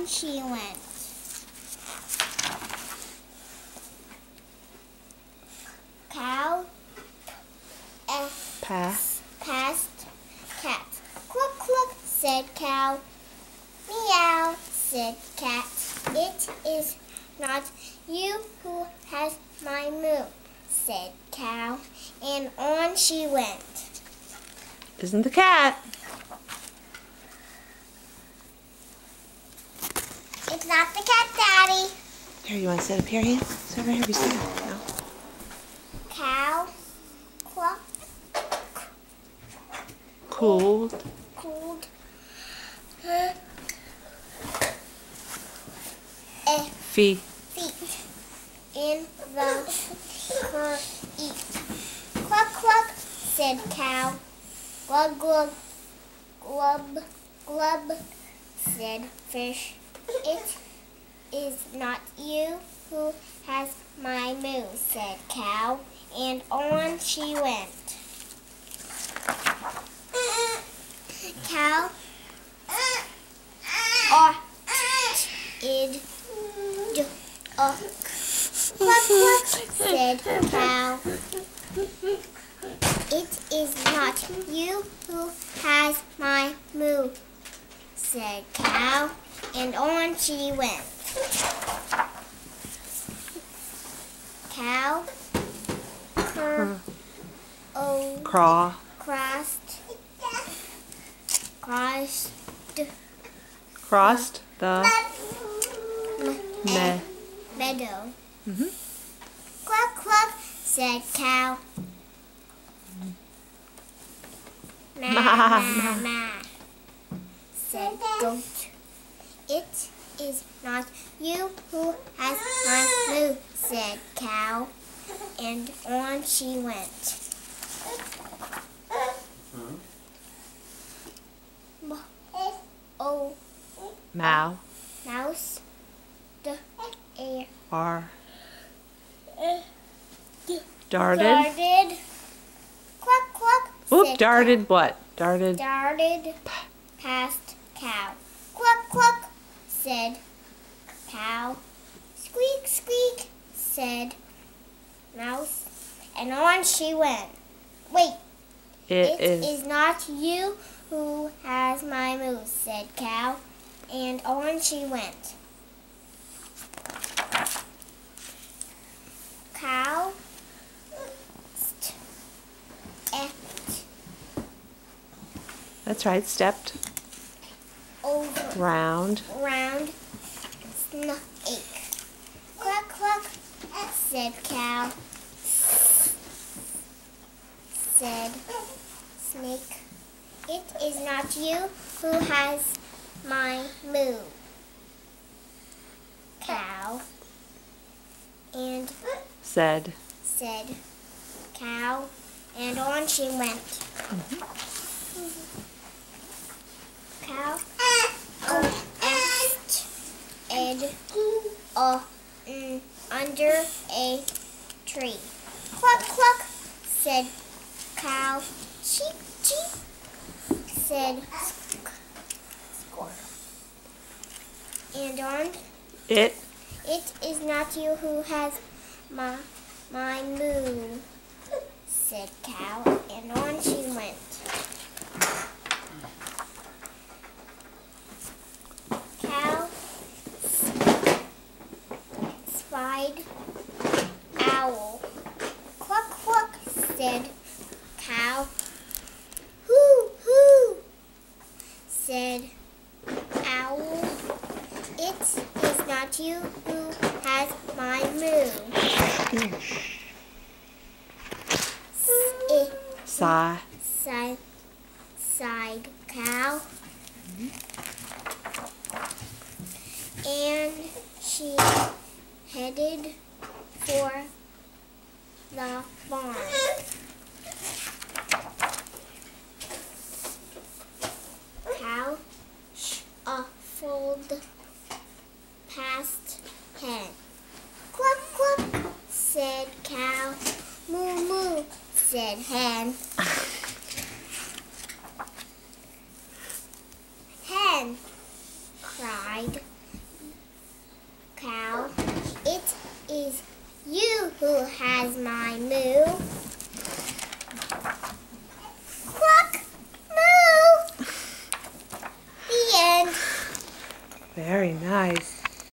on she went. Cow passed cat. Cluck, cluck, said cow. Meow, said cat. It is not you who has my moo, said cow. And on she went. Isn't the cat? It's not the cat, Daddy. Here, you want to sit up here, Ian? Sit over here beside me. No. Cow, cluck, Cold. cooled, Feet. feet in the her eat. Cluck, cluck, said cow. Glug, glug, glub, glub, said fish. It is not you who has my moo, said cow. And on she went. Cow id cluck, cluck, said cow. It is not you who has my moo, said cow. And on she went. Cow Craw. Crossed the meadow. Mm-hmm. Cluck, cluck, said cow. Ma, ma, ma, said goat. It is not you who has my moo, said cow. And on she went. Oh, Mouse. Darted. Cluck, cluck. Oop, said darted cow. what? Darted. Darted past cow. Cluck, cluck, said cow. Squeak, squeak, said mouse. And on she went. Wait, it is not you who has my moo, said cow. And on she went. Cow That's right, stepped. Over. Round. Snake. Cluck, cluck, said cow. Said snake. It is not you who has my moo, cow. And Said cow. And on she went. Cow under a tree. Cluck, cluck, said cow. Cheep, cheep, said squirrel. And on it is not you who has my moo, said cow. And on she went. Cow spied owl. Cluck, cluck, said cow. Hoo, hoo, said owl. It is not you who has my moo. Sighed cow. And she headed for the barn. Cow shuffled past hen. Cluck, cluck, said cow. Moo, moo, said hen. Hen cried is my moo. Cluck, moo. The end. Very nice.